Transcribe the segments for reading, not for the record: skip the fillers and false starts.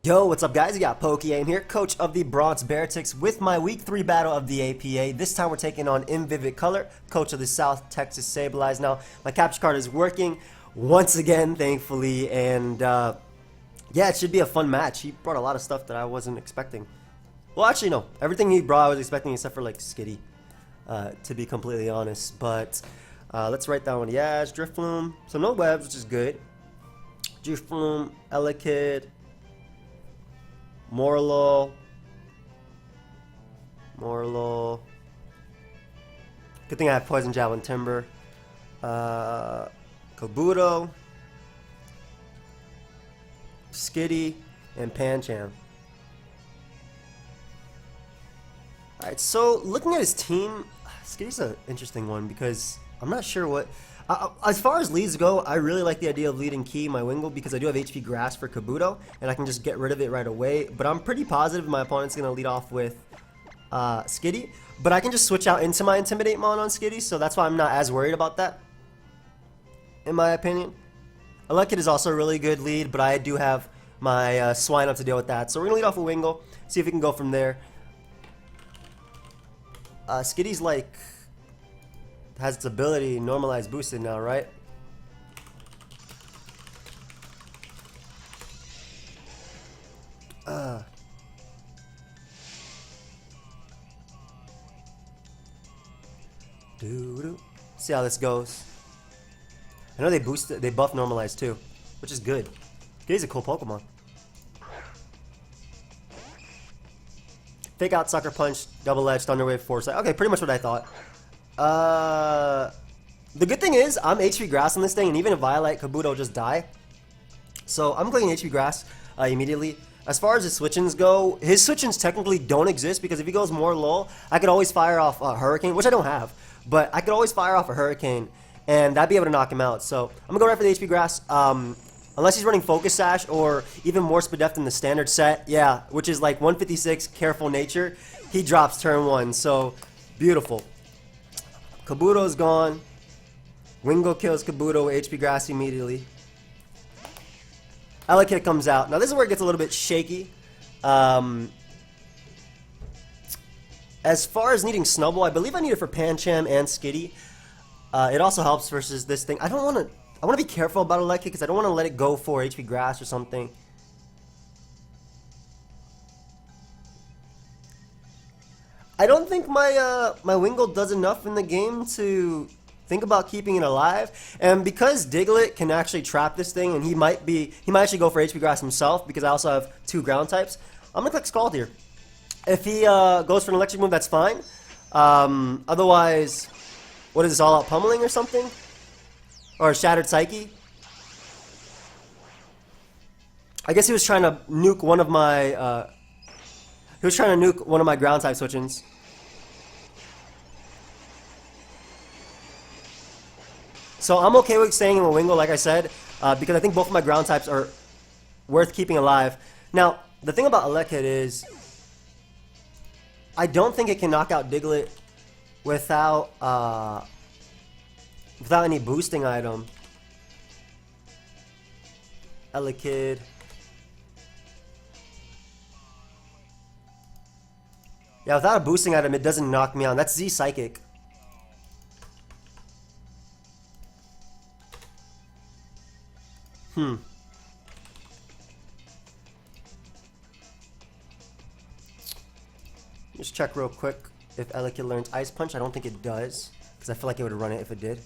Yo, what's up guys? You got pokeaim here, coach of the Bronx Beartics with my week 3 battle of the APA. This time we're taking on In Vivid Color, coach of the South Texas Sableyes. Now, my capture card is working once again, thankfully, and yeah, it should be a fun match. He brought a lot of stuff that I wasn't expecting. Well, actually, no. Everything he brought I was expecting except for, like, Skitty, to be completely honest. But let's write down what he has. Drift Flume, so no webs, which is good. Drift Flume, Elekid, Morlo. Good thing I have Poison Javelin Timber. Kabuto, Skitty, and Pancham. Alright, so looking at his team, Skitty's an interesting one because I'm not sure what... as far as leads go, I really like the idea of leading Key my Wingull because I do have HP Grass for Kabuto, and I can just get rid of it right away. But I'm pretty positive my opponent's going to lead off with Skitty. But I can just switch out into my Intimidate Mon on Skitty, so that's why I'm not as worried about that, in my opinion. Elekid is also a really good lead, but I do have my Swine up to deal with that. So we're going to lead off with Wingull, see if we can go from there. Skitty's like... has its ability normalized boosted now, right? See how this goes. I know they boosted, they buff normalized too, which is good. He's a cool Pokemon. Fake out, Sucker Punch, Double Edge, Thunder Wave, Foresight. Okay, pretty much what I thought. The good thing is I'm HP Grass on this thing, and even if Violet, Kabuto just die. So I'm clicking HP Grass immediately. As far as his switch-ins go, his switch-ins technically don't exist because if he goes more low, I could always fire off a Hurricane, which I don't have, but I could always fire off a Hurricane, and that'd be able to knock him out. So I'm gonna go right for the HP Grass. Unless he's running Focus Sash or even more Spadef than the standard set, yeah, which is like 156 Careful Nature, he drops turn 1. So beautiful. Kabuto's gone. Wingull kills Kabuto with HP Grass immediately. Elekid comes out. Now this is where it gets a little bit shaky. As far as needing Snubbull, I believe I need it for Pancham and Skitty. It also helps versus this thing. I want to be careful about Elekid because I don't want to let it go for HP Grass or something. I don't think my my Wingull does enough in the game to think about keeping it alive, and because Diglett can actually trap this thing, and he might actually go for HP Grass himself because I also have 2 ground types. I'm gonna click Scald here. If he goes for an electric move, that's fine. Otherwise, what is this, all out pummeling or something, or Shattered Psyche? I guess he was trying to nuke one of my ground type switch-ins. So I'm okay with staying in a Wingull, like I said, because I think both of my ground types are worth keeping alive. Now, the thing about Elekid is, I don't think it can knock out Diglett without any boosting item. Elekid. Yeah, without a boosting item, it doesn't knock me out. That's Z Psychic. Just check real quick if Elekid learns Ice Punch. I don't think it does, because I feel like it would run it if it did.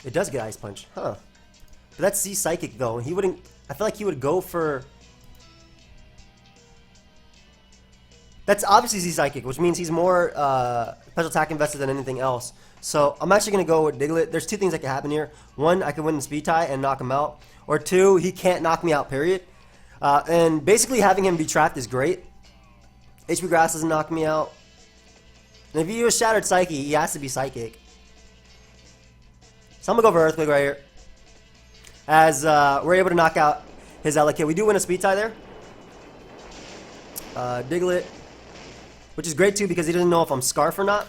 It does get Ice Punch, huh? But that's Z Psychic though. He wouldn't. I feel like he would go for. That's obviously Z Psychic, which means he's more special attack invested than anything else. So I'm actually going to go with Diglett. There's 2 things that can happen here. 1, I can win the speed tie and knock him out. Or 2, he can't knock me out, period. And basically having him be trapped is great. HP Grass doesn't knock me out. And if you use Shattered Psyche, he has to be Psychic. So I'm going to go for Earthquake right here. As we're able to knock out his Elekid. We do win a speed tie there. Diglett. Which is great too because he doesn't know if I'm Scarf or not.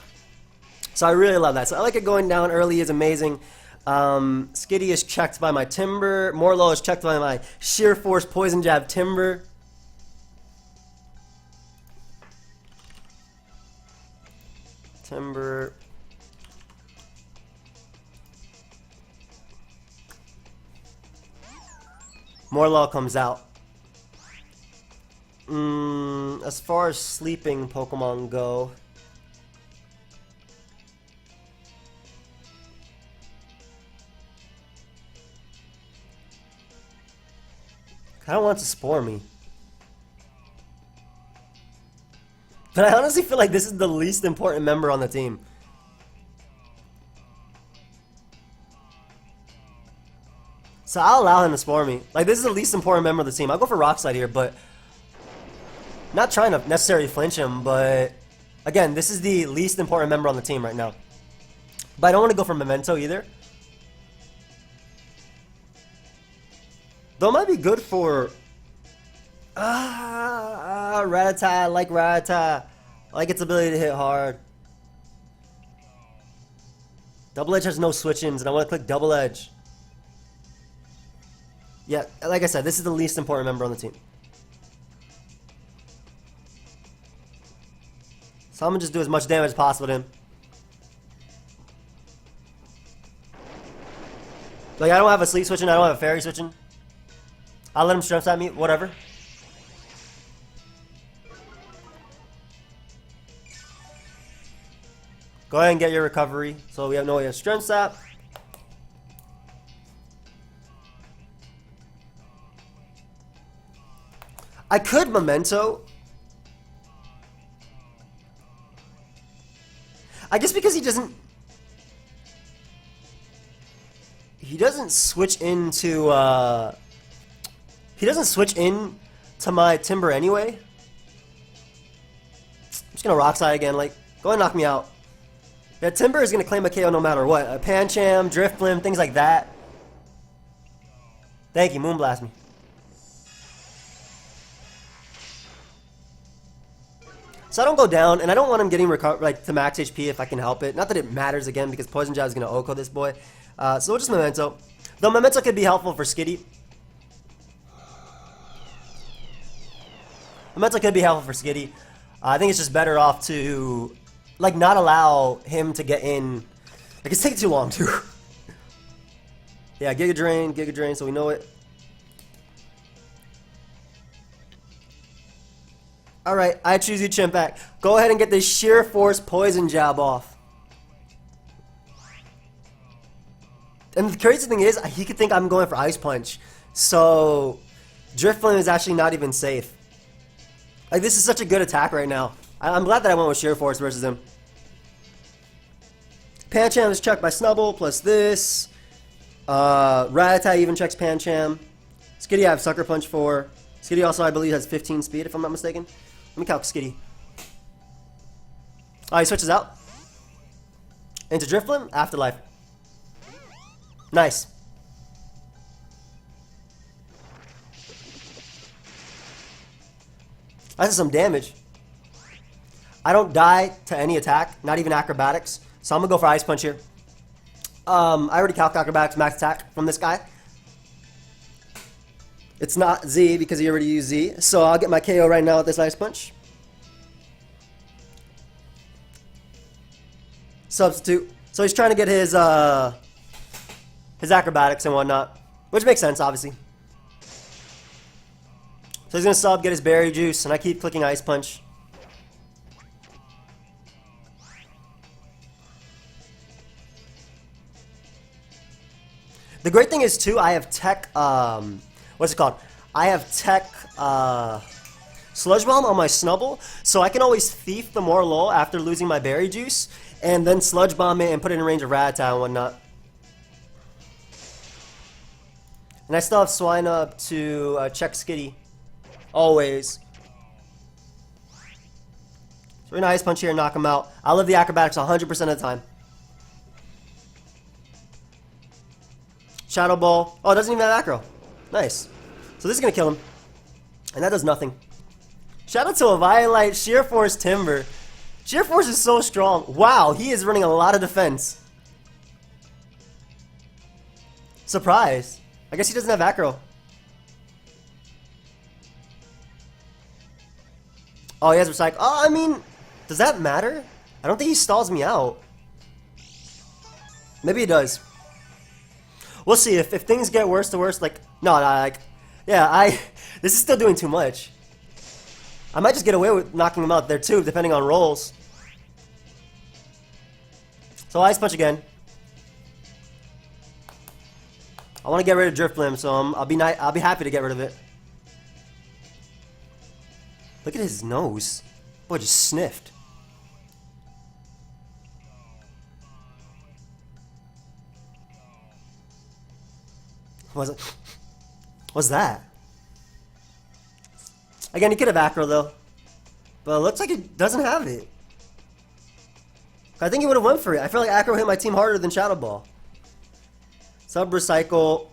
So I really love that. So I like it going down early is amazing. Skitty is checked by my Timber. Morlow is checked by my Sheer Force Poison Jab Timber. Timber. Morlow comes out. As far as sleeping Pokemon go, I don't want it to spore me. But I honestly feel like this is the least important member on the team. So I'll allow him to spore me. Like, this is the least important member of the team. I'll go for Rock Slide here, but not trying to necessarily flinch him, but again, this is the least important member on the team right now. But I don't want to go for Memento either. Though it might be good for Rattata. I like Rattata. I like its ability to hit hard. Double Edge has no switch-ins, and I want to click Double Edge. Yeah, like I said, this is the least important member on the team. So I'm going to just do as much damage as possible to him. Like, I don't have a Sleep switching, I don't have a Fairy switching. I'll let him strength at me, whatever. Go ahead and get your recovery. So we have no way of strength sap. I could Memento. I guess because he doesn't switch into my Timber anyway. I'm just gonna Rock Slide again. Like, go ahead and knock me out. Yeah, Timber is gonna claim a KO no matter what. A Pancham, Drifblim, things like that. Thank you, Moonblast me. So I don't go down, and I don't want him getting to max HP if I can help it. Not that it matters again, because Poison Jab is going to Oko this boy. So we'll just Memento. Though Memento could be helpful for Skitty. Memento could be helpful for Skitty. I think it's just better off to, like, not allow him to get in. Like, it's taking too long, too. Yeah, Giga Drain, so we know it. Alright, I choose you, Chimpack. Go ahead and get this Sheer Force Poison Jab off. And the crazy thing is, he could think I'm going for Ice Punch. So, Drifblim is actually not even safe. Like, this is such a good attack right now. I'm glad that I went with Sheer Force versus him. Pancham is checked by Snubble, plus this. Rattata even checks Pancham. Skitty I have Sucker Punch for. Skitty also, I believe, has 15 speed, if I'm not mistaken. Let me calc Skitty. Oh, he switches out. Into Drifblim, Afterlife. Nice. That's some damage. I don't die to any attack, not even acrobatics. So I'm going to go for Ice Punch here. I already calc acrobatics max attack from this guy. It's not Z because he already used Z. So I'll get my KO right now with this Ice Punch. Substitute. So he's trying to get his acrobatics and whatnot. Which makes sense, obviously. So he's going to sub, get his Berry Juice, and I keep clicking Ice Punch. The great thing is, too, I have Tech, what's it called? I have Tech, Sludge Bomb on my Snubble, so I can always Thief the Morlow after losing my Berry Juice, and then Sludge Bomb it and put it in range of Rattata and whatnot. And I still have Swine Up to check Skitty. Always. So we're gonna Ice Punch here and knock him out. I love the acrobatics 100% of the time. Shadow Ball. Oh, it doesn't even have acro. Nice. So this is gonna kill him. And that does nothing. Shout out to a Violite Sheer Force Timber. Sheer Force is so strong. Wow, he is running a lot of defense. Surprise. I guess he doesn't have acro. Oh, he has recycle. Oh, I mean, does that matter? I don't think he stalls me out. Maybe he does. We'll see. If things get worse to worse, like... No, like... Yeah, this is still doing too much. I might just get away with knocking him out there too, depending on rolls. So Ice Punch again. I want to get rid of Drift Limb, so I'll be happy to get rid of it. Look at his nose. Boy, just sniffed. What's that? Again, he could have acro though, but it looks like he doesn't have it. I think he would have went for it. I feel like acro hit my team harder than Shadow Ball. Sub Recycle,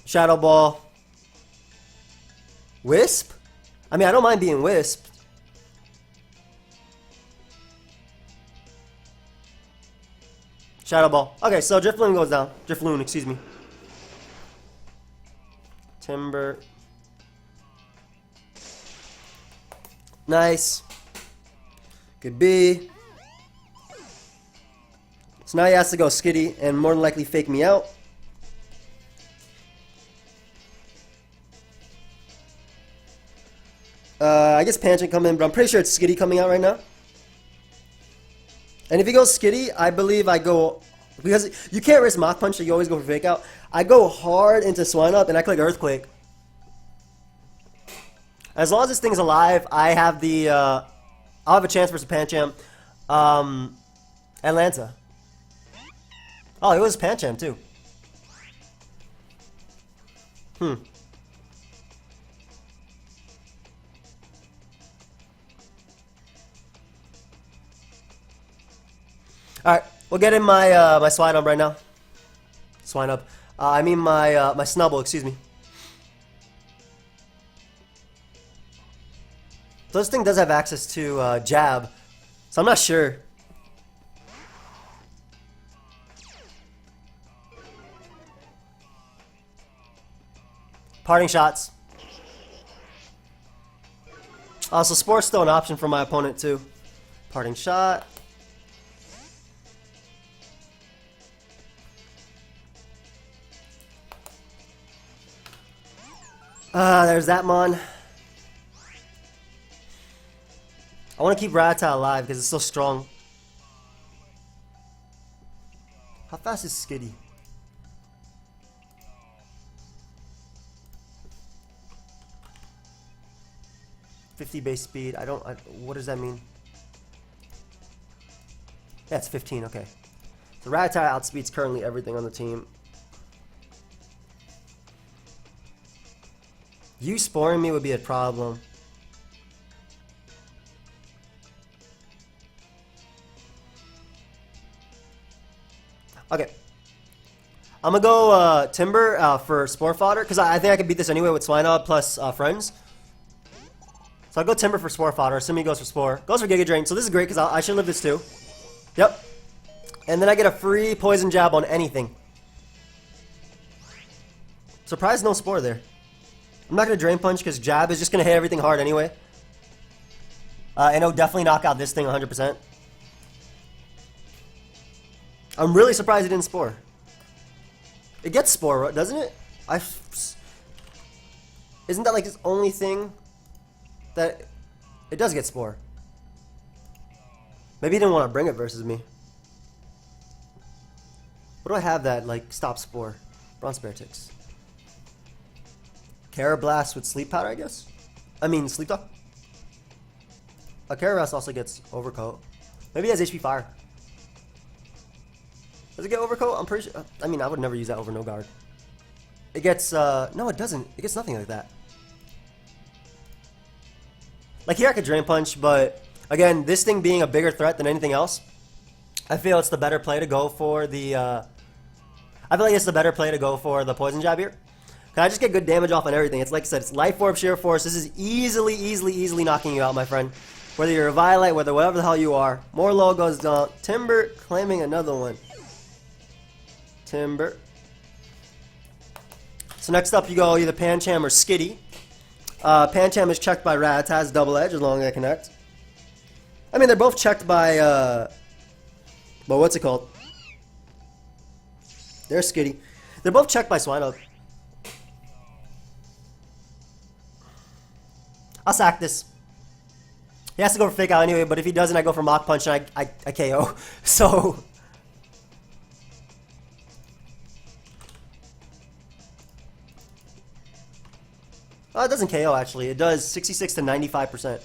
Shadow Ball, Wisp. I mean, I don't mind being Wisped. Shadow Ball. Okay, so Drifloon goes down. Drifloon, excuse me. Timber. Nice. Good B. So now he has to go Skitty and more than likely fake me out. I guess Panchant come in, but I'm pretty sure it's Skitty coming out right now. And if he goes Skitty, I believe I go... Because you can't risk Mach Punch, so you always go for Fake Out. I go hard into Swine Up, and I click Earthquake. As long as this thing's alive, I have the... I'll have a chance versus Pancham. Atlanta. Oh, it was Pancham, too. Alright, we'll get in my my Swine Up right now. Swine Up. I mean my Snubble, excuse me. So this thing does have access to Jab, so I'm not sure. Parting Shots. So Spore's still an option for my opponent too. Parting Shot. There's that Mon. I want to keep Rattata alive because it's so strong. How fast is Skitty? $50 base speed. What does that mean? Yeah, it's 15. Okay. So Rattata outspeeds currently everything on the team. You sporing me would be a problem. Okay. I'm gonna go Timber for Spore Fodder, because I think I can beat this anyway with Swine Up plus Friends. So I'll go Timber for Spore Fodder, assuming he goes for Spore. Goes for Giga Drain, so this is great, because I should live this too. Yep. And then I get a free Poison Jab on anything. Surprised no Spore there. I'm not going to Drain Punch because Jab is just going to hit everything hard anyway. And it'll definitely knock out this thing 100%. I'm really surprised it didn't Spore. It gets Spore, doesn't it? Isn't that like his only thing that... It does get Spore. Maybe he didn't want to bring it versus me. What do I have that like stop Spore? Bronx Beartics. Carablast with Sleep Powder, I guess? I mean, Sleep Talk? Carablast also gets Overcoat. Maybe he has HP Fire. Does it get Overcoat? I'm pretty sure. I mean, I would never use that over No Guard. It gets, no, it doesn't. It gets nothing like that. Like here I could Drain Punch, but again, this thing being a bigger threat than anything else, I feel it's the better play to go for the, I feel like it's the better play to go for the Poison Jab here. Can I just get good damage off on everything? It's like I said, it's Life Orb, Sheer Force. This is easily knocking you out, my friend. Whether you're a Violite, whatever the hell you are. More low goes down. Timber claiming another one. Timber. So next up, you go either Pancham or Skitty. Pancham is checked by Rattata's double edge as long as they connect. I mean, they're both checked by, well, what's it called? There's Skitty. They're both checked by Swine Up. I'll sack this. He has to go for Fake Out anyway, but if he doesn't, I go for Mach Punch and I KO. So... Oh, it doesn't KO actually. It does 66 to 95%.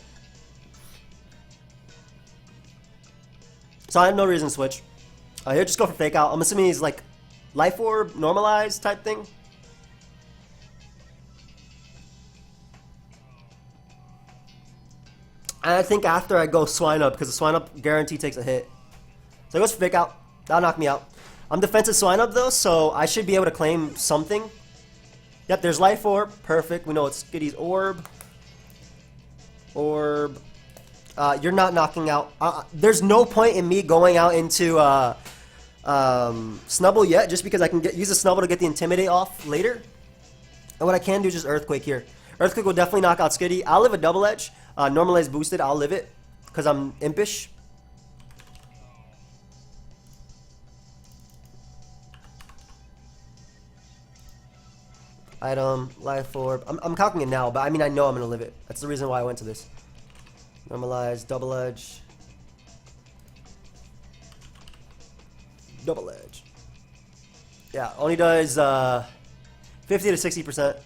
So I have no reason to switch. He'll just go for Fake Out. I'm assuming he's like Life Orb, Normalized type thing. And I think after I go Swine Up, because the Swine Up guarantee takes a hit. So he goes for Fake Out. That'll knock me out. I'm defensive Swine Up though, so I should be able to claim something. Yep, there's Life Orb. Perfect. We know it's Skitty's Orb. Orb. You're not knocking out. There's no point in me going out into Snubble yet, just because I can use a Snubble to get the Intimidate off later. And what I can do is just Earthquake here. Earthquake will definitely knock out Skitty. I'll live a double edge. Normalized boosted, I'll live it. Because I'm impish. Item, Life Orb. I'm calculating it now, but I mean, I know I'm going to live it. That's the reason why I went to this. Normalize, double edge. Double edge. Yeah, only does 50 to 60%.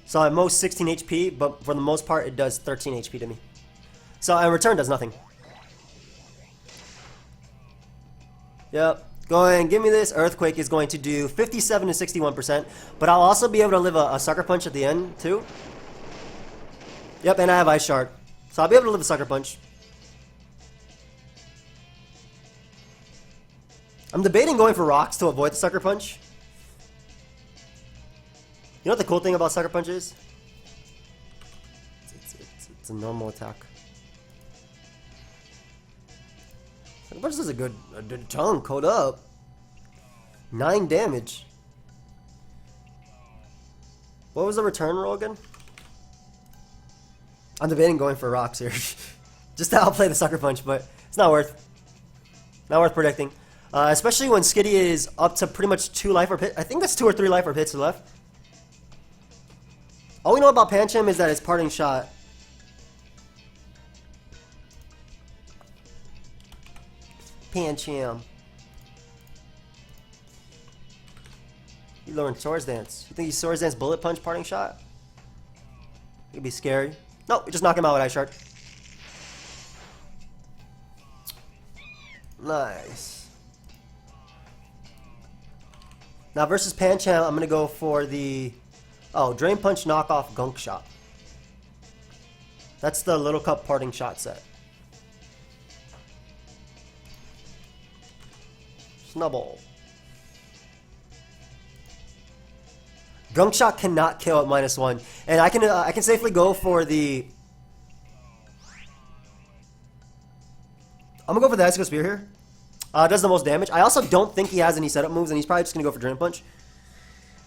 So at most 16 HP, but for the most part it does 13 HP to me. So in return does nothing. Yep. Go ahead and give me this. Earthquake is going to do 57 to 61%. But I'll also be able to live a Sucker Punch at the end too. Yep, and I have Ice Shard. So I'll be able to live a Sucker Punch. I'm debating going for Rocks to avoid the Sucker Punch. You know what the cool thing about Sucker Punch is? It's a normal attack. Sucker Punch does a good chunk. Hold up. 9 damage. What was the return roll again? I'm debating going for Rocks here. Just to outplay the Sucker Punch, but it's not worth. Not worth predicting. Especially when Skitty is up to pretty much 2 Life Orb hits. I think that's 2 or 3 Life Orb hits left. All we know about Pancham is that it's Parting Shot. Pancham. You learned Swords Dance. You think he's Swords Dance Bullet Punch Parting Shot? It could be scary. Nope, you just knock him out with Ice Shard. Nice. Now versus Pancham, I'm going to go for the... Oh, Drain Punch knockoff Gunk Shot. That's the Little Cup Parting Shot set. Snubble. Gunk Shot cannot kill at -1, and I can safely go for the. I'm gonna go for the Icicle Spear here. Does the most damage. I also don't think he has any setup moves, and he's probably just gonna go for Drain Punch.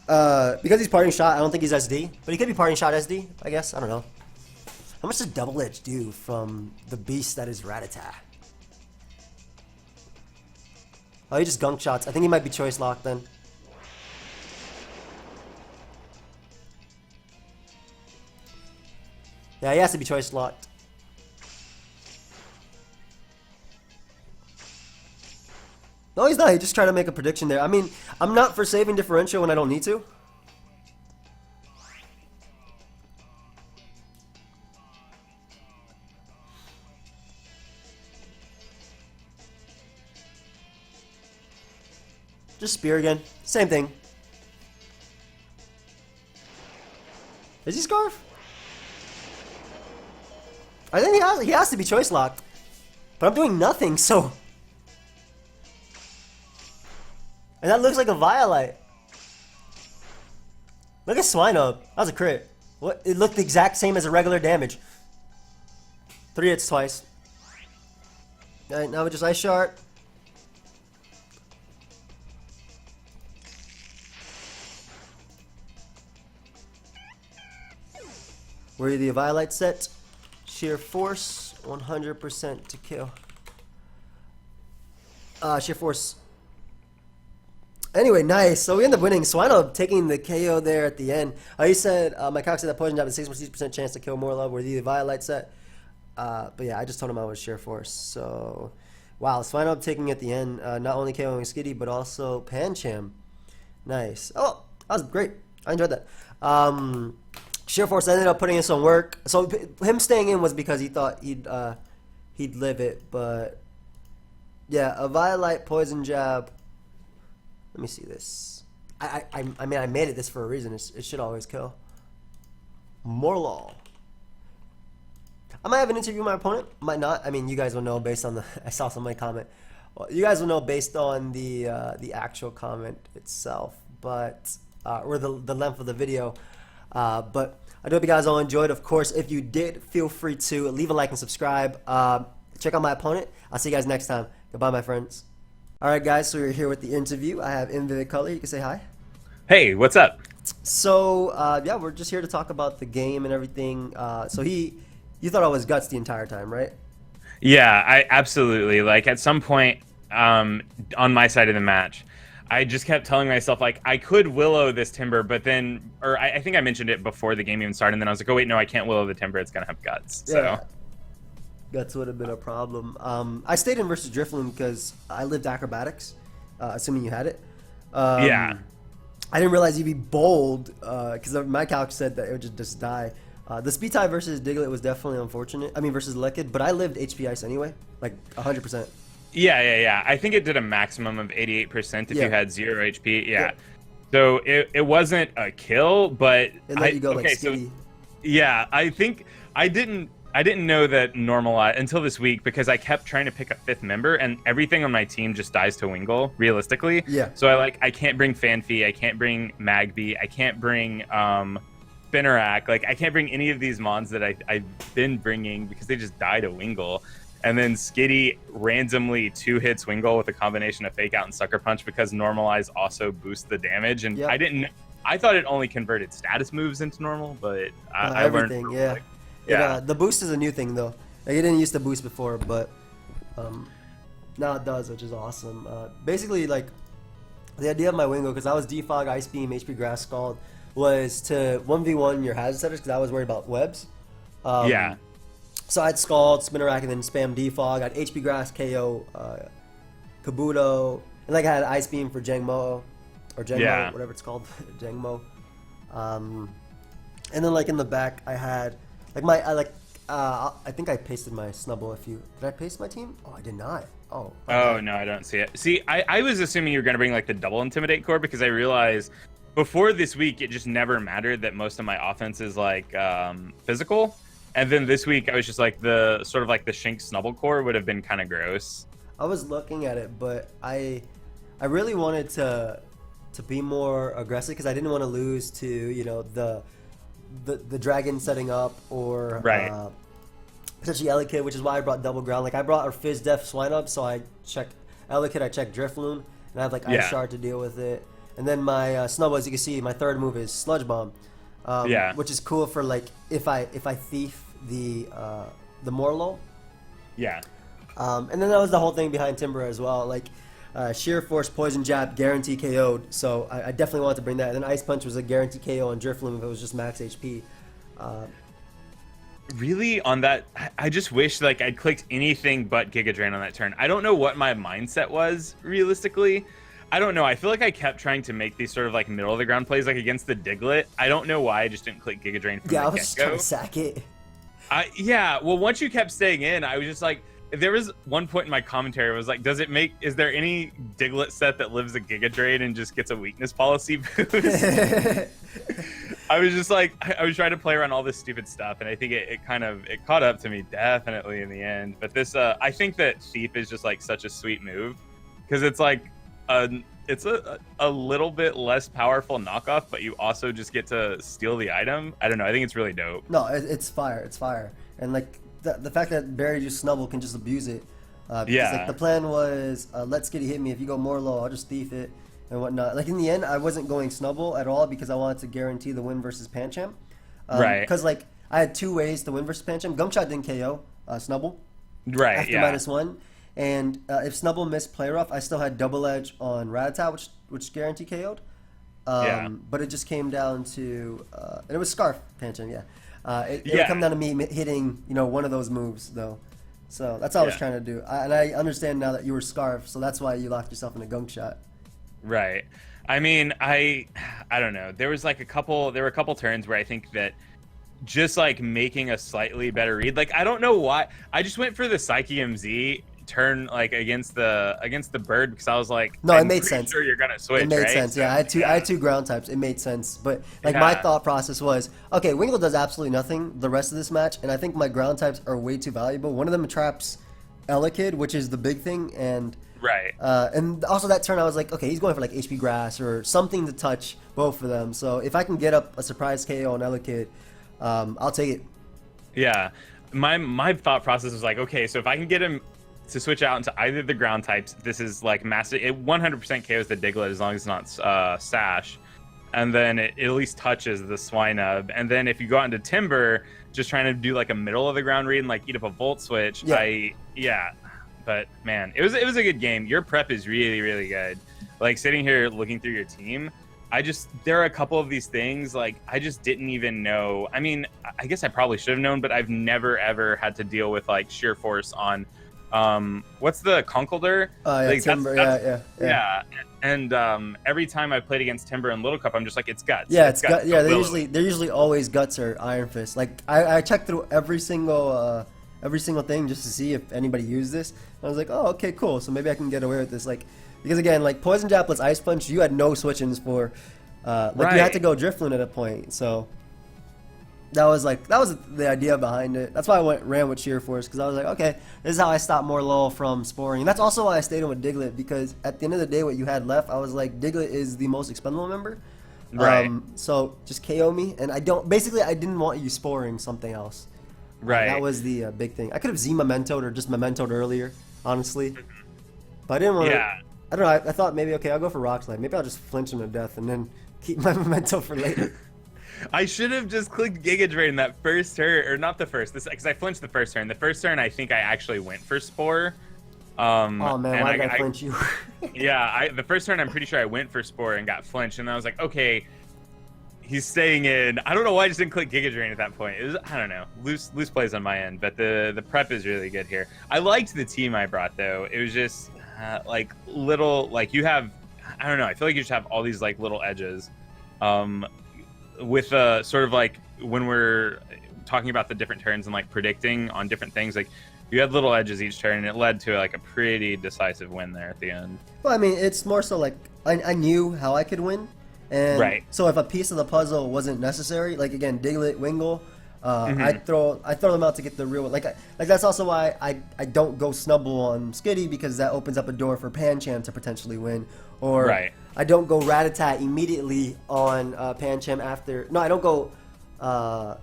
Because he's Parting Shot, I don't think he's SD, but he could be Parting Shot SD, I guess. I don't know. How much does Double Edge do from the beast that is Rattata? Oh, he just Gunk Shots. I think he might be Choice Locked then. Yeah, he has to be Choice Locked. No, he's not. He just tried to make a prediction there. I mean, I'm not for saving differential when I don't need to. Just Spear again. Same thing. Is he Scarf? I think he has to be Choice Locked. But I'm doing nothing, so... And that looks like a Violite. Look at Swine Up. That was a crit. What? It looked the exact same as a regular damage. 3 hits twice. Alright, now we just Ice Shard. Worthy of Violite set. Sheer Force, 100% to kill. Sheer Force. Anyway, nice. So we end up winning. So I ended up taking the KO there at the end. He said, my calc said that Poison Jab has a 60% chance to kill more love. Worthy of Violite set. But yeah, I just told him I was Sheer Force. So, wow. So I ended up taking at the end, not only KOing Skitty, but also Pancham. Nice. Oh, that was great. I enjoyed that. Sheer Force ended up putting in some work. So him staying in was because he thought he'd live it. But yeah, a Violite Poison Jab. Let me see this. I mean, I made it this for a reason. It should always kill. Morlaw. I might have an interview with my opponent. Might not. I mean, you guys will know based on the. I saw somebody comment. Well, you guys will know based on the actual comment itself, but or the length of the video. But I hope you guys all enjoyed. Of course, if you did, feel free to leave a like and subscribe. Check out my opponent. I'll see you guys next time. Goodbye, my friends. All right, guys. So we're here with the interview. I have Invivid Color. You can say hi. Hey, what's up? So yeah, we're just here to talk about the game and everything. So you thought I was Guts the entire time, right? Yeah, I absolutely. Like at some point on my side of the match, I just kept telling myself like I could Willow this Timber, but then, or I think I mentioned it before the game even started, and then I was like, oh wait, no, I can't Willow the Timber. It's gonna have Guts. Yeah. So Guts would have been a problem. I stayed in versus Drifloon because I lived Acrobatics, assuming you had it. yeah. I didn't realize you'd be bold because my calc said that it would just die. The speed tie versus Diglett was definitely unfortunate. I mean, versus Lekid, but I lived HP Ice anyway, like 100%. Yeah. I think it did a maximum of 88% if you had 0 HP. Yeah. So it wasn't a kill, but It let you go like so Skitty. yeah, I think I didn't know that normalized until this week because I kept trying to pick a 5th member and everything on my team just dies to Wingle realistically. Yeah. So I can't bring Fanfi, I can't bring Magby, I can't bring Spinarak, like I can't bring any of these mons that I've been bringing because they just die to Wingle. And then Skitty randomly 2 hits Wingle with a combination of Fake Out and Sucker Punch because Normalize also boosts the damage. And I thought it only converted status moves into normal, but I everything, learned. yeah. Like, yeah. The boost is a new thing though. Like, it didn't use to boost before, but now it does, which is awesome. Basically, like the idea of my Wingo, because I was Defog, Ice Beam, HP Grass Scald, was to 1v1 your hazard setters because I was worried about webs. Yeah. So I had Scald, Spinnerack, and then spam Defog. I had HP Grass, KO, Kabuto, and like I had Ice Beam for Jangmo, or Jangmo, whatever it's called, Jangmo. And then like in the back I had like I think I pasted my Snubble. Did I paste my team? Oh, I did not. Oh. No, I don't see it. See, I was assuming you were gonna bring like the double Intimidate core because I realized before this week it just never mattered that most of my offense is like physical. And then this week, I was just like the sort of like the Shink Snubble core would have been kind of gross. I was looking at it, but I really wanted to be more aggressive because I didn't want to lose to the dragon setting up or potentially Elekid, which is why I brought Double Ground. Like I brought our Fizz Def Swine up, so I checked Elekid, I checked Drifloon, and I have like Ice Shard to deal with it. And then my Snubble, as you can see, my 3rd move is Sludge Bomb. Which is cool for like if I thief the Morlo. Yeah. And then that was the whole thing behind Timber as well. Like Sheer Force, Poison Jab, guarantee KO'd. So I definitely wanted to bring that. And then Ice Punch was a guarantee KO on Drifloon if it was just max HP. Really, on that, I just wish like I'd clicked anything but Giga Drain on that turn. I don't know what my mindset was realistically. I don't know. I feel like I kept trying to make these sort of like middle of the ground plays, like against the Diglett. I don't know why I just didn't click Giga Drain from the get-go. Yeah, I was just trying to sack it. Yeah. Well, once you kept staying in, I was just like, there was one point in my commentary where I was like, is there any Diglett set that lives a Giga Drain and just gets a weakness policy boost? I was just like, I was trying to play around all this stupid stuff, and I think it caught up to me definitely in the end. But this, I think that Thief is just like such a sweet move because it's like, it's a little bit less powerful knockoff, but you also just get to steal the item. I don't know. I think it's really dope. No, it's fire. It's fire. And like the fact that Barry just Snubble can just abuse it. Because like the plan was let Skitty hit me. If you go more low, I'll just thief it and whatnot. Like in the end, I wasn't going Snubble at all because I wanted to guarantee the win versus Pancham. Right. Because like I had two ways to win versus Pancham. Gumshot didn't KO Snubble Right. after Yeah. -1, and if Snubble missed play rough, I still had double edge on Rattata, which guarantee KO'd. Yeah. But it just came down to and it was Scarf Pancham, yeah. It would Yeah. come down to me hitting one of those moves though. So that's all I was Yeah. trying to do. And I understand now that you were Scarf, so that's why you locked yourself in a gunk shot. Right. I mean, I don't know. There were a couple turns where I think that just like making a slightly better read. Like I don't know why. I just went for the pokeaimMD turn like against the bird because I was like, No, it I'm made pretty sense. sure you're gonna switch. It made right? sense, yeah. I had two ground types. It made sense, but like Yeah. my thought process was, okay, Wingull does absolutely nothing the rest of this match, and I think my ground types are way too valuable. One of them traps Elekid, which is the big thing, and Right. and also that turn I was like, okay, he's going for like HP Grass or something to touch both of them. So if I can get up a surprise KO on Elekid, I'll take it. Yeah. My thought process was like, okay, so if I can get him to switch out into either of the ground types, this is like massive. It 100% KOs the Diglett as long as it's not Sash. And then it at least touches the Swinub. And then if you go out into Timber, just trying to do like a middle of the ground read and like eat up a Volt Switch, Yeah. But man, it was a good game. Your prep is really, really good. Like sitting here looking through your team, there are a couple of these things like I just didn't even know. I mean, I guess I probably should have known, but I've never ever had to deal with like sheer force on what's the Conkeldurr? Yeah, Like, Timber, yeah. And every time I played against Timber in Little Cup, I'm just like, it's guts. Yeah, it's gut. Yeah, they're Willowy. usually always guts or Iron Fist. Like I checked through every single thing just to see if anybody used this. And I was like, oh, okay, cool. So maybe I can get away with this. Like because again, like Poison Japlets, Ice Punch, you had no switch-ins for. Like you had Right. to go Drifloon at a point. So that was the idea behind it. That's why I ran with Sheer Force because I was like, okay, this is how I stop Morlul from sporing. And that's also why I stayed in with Diglett because at the end of the day, what you had left, I was like, Diglett is the most expendable member. Right. So just KO me, and I didn't want you sporing something else. Right. That was the big thing. I could have Z mementoed or just mementoed earlier, honestly. But I didn't want to. Yeah. I don't know. I thought maybe okay, I'll go for Rock Slide. Maybe I'll just flinch him to death and then keep my memento for later. I should have just clicked Giga Drain that first turn, or not the first. Because I flinched the first turn. The first turn, I think I actually went for Spore. Oh man, and why did I flinch you? Yeah, the first turn, I'm pretty sure I went for Spore and got flinched, and I was like, okay, he's staying in. I don't know why I just didn't click Giga Drain at that point. It was, I don't know, loose plays on my end, but the prep is really good here. I liked the team I brought though. It was just like little, like you have, I don't know. I feel like you just have all these like little edges, with sort of like when we're talking about the different turns and like predicting on different things, like you had little edges each turn, and it led to like a pretty decisive win there at the end. Well, I mean, it's more so like I knew how I could win, and Right. so if a piece of the puzzle wasn't necessary, like again, Diglett, Wingull, Mm-hmm. I throw them out to get the real one. Like that's also why I don't go Snubble on Skitty because that opens up a door for Pancham to potentially win, or Right. I don't go Rattata immediately on Pancham after. No, I don't go Rattata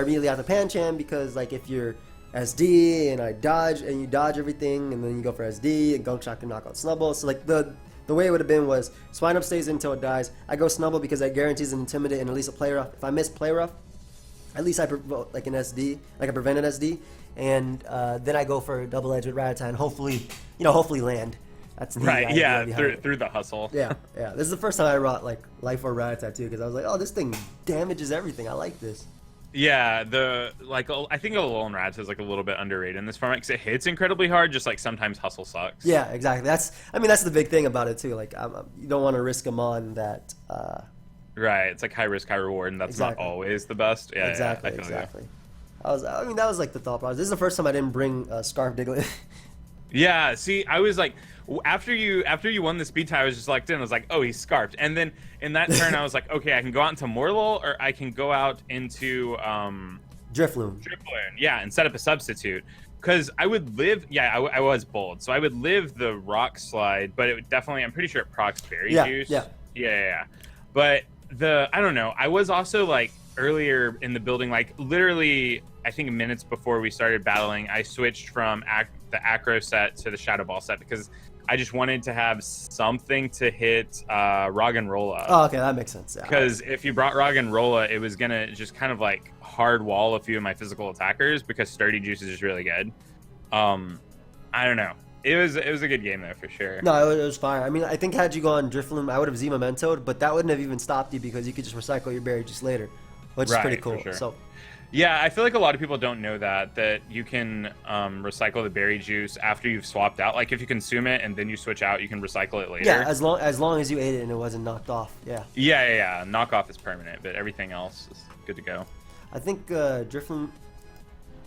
immediately after Pancham because like if you're SD and I dodge and you dodge everything and then you go for SD and Gunk Shot can knock out Snubble. So like the way it would have been was Swinub stays until it dies. I go Snubble because that guarantees an Intimidate and at least a Play Rough. If I miss Play Rough, at least I provoke like an SD, like I prevented SD, and then I go for a double edge with Rattata and hopefully land. That's the Right, idea yeah, behind it. through the hustle. Yeah. This is the first time I brought like Life or Rattata too because I was like, oh, this thing damages everything. I like this. Yeah, I think Alolan Rats is like a little bit underrated in this format because it hits incredibly hard. Just like sometimes hustle sucks. Yeah, exactly. That's the big thing about it too. Like you don't want to risk them on that. Right, it's like high risk, high reward, and that's Exactly. not always the best. Yeah, Exactly. yeah, I feel you. That was like the thought process. This is the first time I didn't bring Scarf Diglett. Yeah, see, I was like, after you won the speed tie, I was just like, I was like, oh, he's scarfed. And then in that turn, I was like, okay, I can go out into Morlul, or I can go out into Drifloon. Drifloon, yeah, and set up a substitute. Because I would live, I was bold, so I would live the Rock Slide, but it would definitely, I'm pretty sure it procs Berry Juice. Yeah. But I don't know, I was also like earlier in the building, like literally, I think minutes before we started battling, I switched from the Acro set to the Shadow Ball set because I just wanted to have something to hit Roggenrola. Oh, okay, that makes sense. Because if you brought Roggenrola, it was gonna just kind of like hard wall a few of my physical attackers because Sturdy Juice is just really good. I don't know. It was a good game though for sure. No, it was fire. I mean, I think had you gone Drifloon, I would have Z Memento'd, but that wouldn't have even stopped you because you could just recycle your berry juice later, which is pretty cool. Sure. So. Yeah, I feel like a lot of people don't know that you can recycle the berry juice after you've swapped out. Like if you consume it and then you switch out, you can recycle it later. Yeah, as long as you ate it and it wasn't knocked off. Yeah. Yeah. Knockoff is permanent, but everything else is good to go. I think Drifloon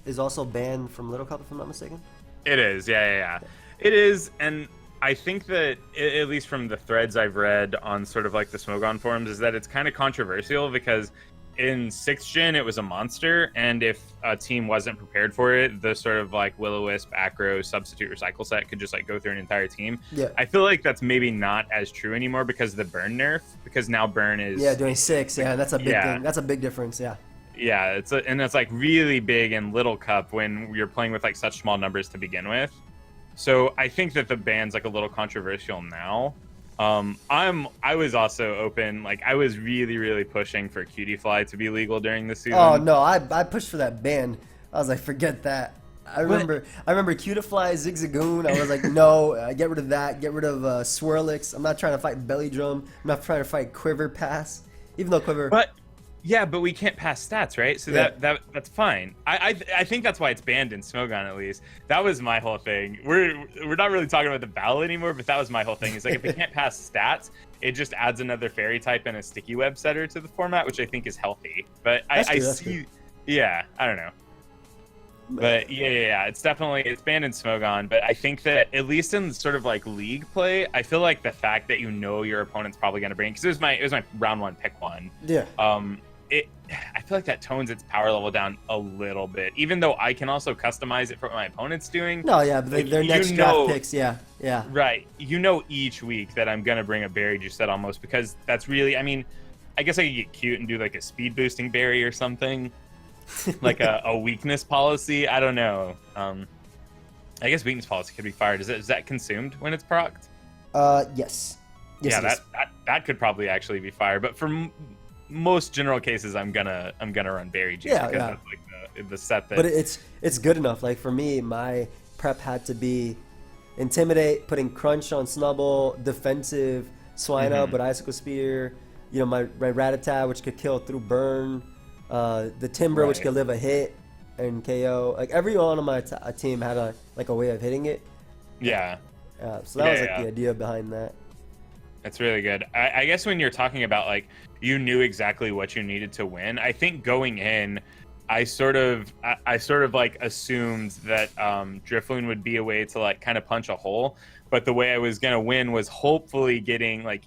is also banned from Little Cup, if I'm not mistaken. It is, yeah. It is, and I think that, at least from the threads I've read on sort of like the Smogon forums, is that it's kind of controversial because in 6th gen it was a monster, and if a team wasn't prepared for it, the sort of like Will-O-Wisp, Acro, Substitute, Recycle set could just like go through an entire team. Yeah. I feel like that's maybe not as true anymore because of the Burn nerf, because now Burn is... Yeah, doing 6, yeah, that's a big thing. That's a big difference, yeah. Yeah, and it's like really big in Little Cup when you're playing with like such small numbers to begin with. So I think that the ban's like a little controversial now. I was also open, like I was really pushing for Cutie Fly to be legal during the season. Oh no, I pushed for that ban. I was like, forget that. I remember Cutifly, Zigzagoon. I was like, no, get rid of that. Get rid of Swirlix. I'm not trying to fight Belly Drum. I'm not trying to fight Quiver Pass, even though Quiver. But we can't pass stats, right? So yeah. that's fine. I think that's why it's banned in Smogon at least. That was my whole thing. We're not really talking about the battle anymore, but that was my whole thing. It's like if we can't pass stats, it just adds another fairy type and a sticky web setter to the format, which I think is healthy. But I see, yeah, I don't know. But yeah, it's banned in Smogon. But I think that at least in sort of like league play, I feel like the fact that you know your opponent's probably going to bring, because it was my round 1 pick 1. Yeah. I feel like that tones its power level down a little bit, even though I can also customize it for what my opponent's doing. No, yeah, but like, their next draft picks, yeah. Right. You know each week that I'm going to bring a berry juice set almost, because that's really, I mean, I guess I could get cute and do like a speed boosting berry or something, like a weakness policy. I don't know. I guess weakness policy could be fired. Is that consumed when it's procced? Yes. Yeah, that could probably actually be fired, but for most general cases, I'm gonna run berry juice because that's like the set that. But it's good enough. Like for me, my prep had to be intimidate, putting crunch on Snubble, defensive Swine-Up, but Icicle Spear. You know, my Rattata, which could kill through burn, the Timber, which could live a hit and KO. Like everyone on my team had a way of hitting it. Yeah. So that was like the idea behind that. That's really good. I guess when you're talking about like you knew exactly what you needed to win, I think going in, I sort of like assumed that Drifloon would be a way to like kind of punch a hole. But the way I was gonna win was hopefully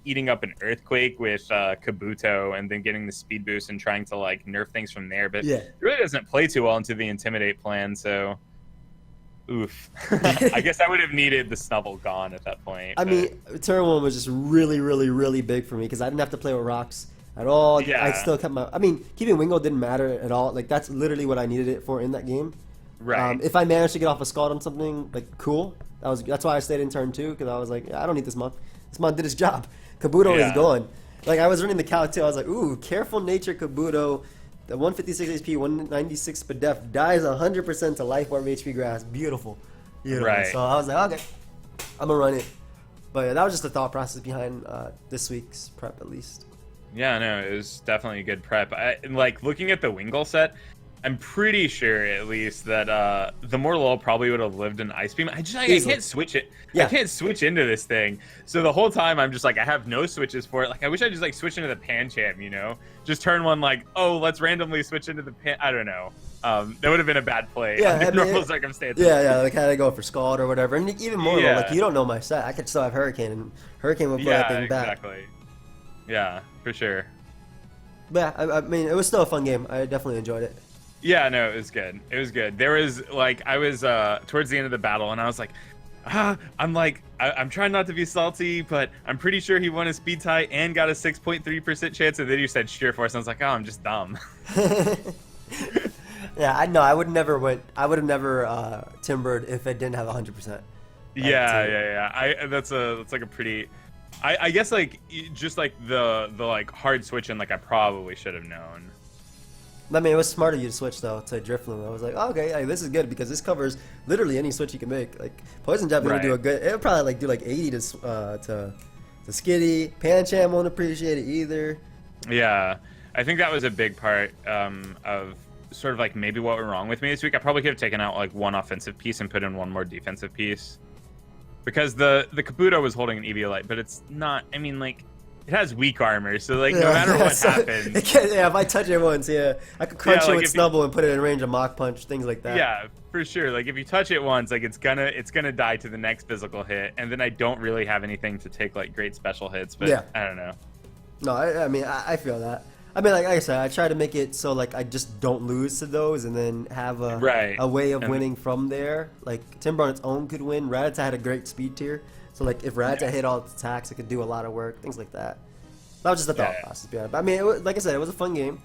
eating up an Earthquake with Kabuto and then getting the speed boost and trying to like nerf things from there. But it really doesn't play too well into the Intimidate plan, so oof. I guess I would have needed the Snubble gone at that point. I mean, turn 1 was just really big for me because I didn't have to play with rocks at all. Yeah. I still kept my. I mean, keeping Wingull didn't matter at all. Like that's literally what I needed it for in that game. Right. If I managed to get off a Scald on something, like cool. That's why I stayed in turn 2 because I was like, I don't need this month. This month did his job. Kabuto is gone. Like I was running the Cal too. I was like, ooh, careful nature Kabuto. The 156 HP, 196 Spadef dies 100% to Life Orb HP Grass. Beautiful. Right. So I was like, okay, I'm gonna run it. But that was just the thought process behind this week's prep, at least. Yeah, no, it was definitely a good prep. Like looking at the Wingull set, I'm pretty sure at least that the Morlul probably would have lived in Ice Beam. I can't switch it. Yeah. I can't switch into this thing. So the whole time I'm just like, I have no switches for it. Like I wish I just like switch into the Pancham, you know? Just turn 1 like, oh, let's randomly switch into the Pan. I don't know. That would have been a bad play under normal circumstances. Yeah, like had to go for Scald or whatever. And even more, like you don't know my set. I could still have Hurricane, and Hurricane would play that thing back. Exactly. Yeah, for sure. But yeah, I mean, it was still a fun game. I definitely enjoyed it. Yeah, no, it was good. It was good. There was like I was towards the end of the battle, and I was like, I'm trying not to be salty, but I'm pretty sure he won a speed tie and got a 6.3% chance. And then you said Sheer Force, and I was like, oh, I'm just dumb. Yeah, I know. I would have never timbered if it didn't have 100%. That's like a pretty. I guess like just like the like hard switch and like I probably should have known. I mean, it was smart of you to switch though to Drifloon. I was like, oh, okay, like, this is good because this covers literally any switch you can make. Like Poison Jab gonna do a good. It'll probably like do like 80 to Skitty. Pancham won't appreciate it either. Yeah, I think that was a big part of sort of like maybe what went wrong with me this week. I probably could have taken out like one offensive piece and put in one more defensive piece. Because the Kabuto was holding an Eviolite, but it's not. I mean, like, it has weak armor, so like no matter what happens. If I touch it once, I could crunch it with Snubble and put it in range of Mach Punch, things like that. Yeah, for sure. Like if you touch it once, like it's gonna die to the next physical hit, and then I don't really have anything to take like great special hits. But yeah. I don't know. No, I mean I feel that. I mean, like I said, I try to make it so like I just don't lose to those, and then have a way of winning from there. Like Timber on its own could win. Rattata had a great speed tier, so like if Rattata hit all its attacks, it could do a lot of work, things like that. That was just a thought process. But I mean, like I said, it was a fun game.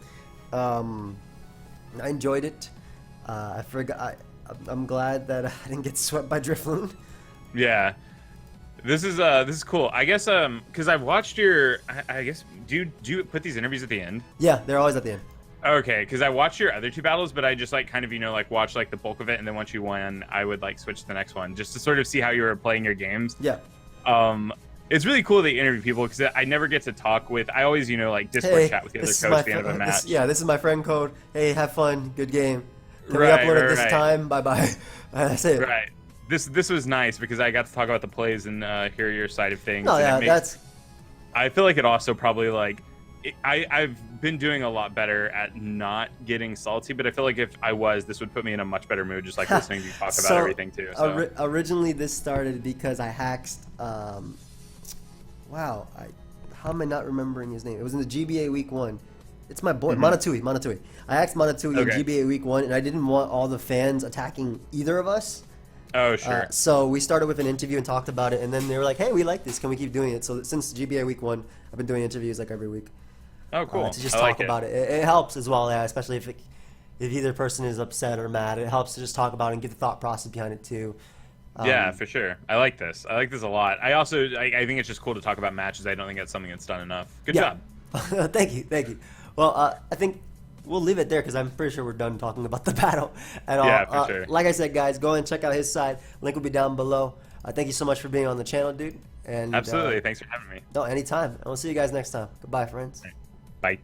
I enjoyed it. I forgot. I'm glad that I didn't get swept by Drifloon. Yeah. This is cool. I guess because I've watched your. I guess do you put these interviews at the end? Yeah, they're always at the end. Okay, because I watched your other two battles, but I just like kind of like watch like the bulk of it, and then once you won, I would like switch to the next one just to sort of see how you were playing your games. Yeah. It's really cool that you interview people because I never get to talk with. I always like Discord chat with the other coach at the end of a match. This is my friend code. Hey, have fun. Good game. Can we upload at this time? Bye bye. That's it. Right. This was nice because I got to talk about the plays and hear your side of things. Oh yeah, I feel like it also probably like I've been doing a lot better at not getting salty, but I feel like if I was, this would put me in a much better mood, just like listening to you talk about everything too. So. Originally, this started because I hacked. How am I not remembering his name? It was in the GBA Week 1. It's my boy, Monatui. I asked Monatui in GBA Week 1, and I didn't want all the fans attacking either of us. Oh, sure. So we started with an interview and talked about it, and then they were like, hey, we like this. Can we keep doing it? So since GBA Week 1, I've been doing interviews like every week. Oh, cool. To just talk about it. It helps as well, yeah, especially if either person is upset or mad. It helps to just talk about it and get the thought process behind it, too. Yeah, for sure. I like this. I like this a lot. I also, I think it's just cool to talk about matches. I don't think that's something that's done enough. Good job. Thank you. Well, I think we'll leave it there because I'm pretty sure we're done talking about the battle at all. Yeah, for sure. Like I said, guys, go and check out his side. Link will be down below. Thank you so much for being on the channel, dude. And absolutely. Thanks for having me. No, anytime. And we'll see you guys next time. Goodbye, friends. Bye.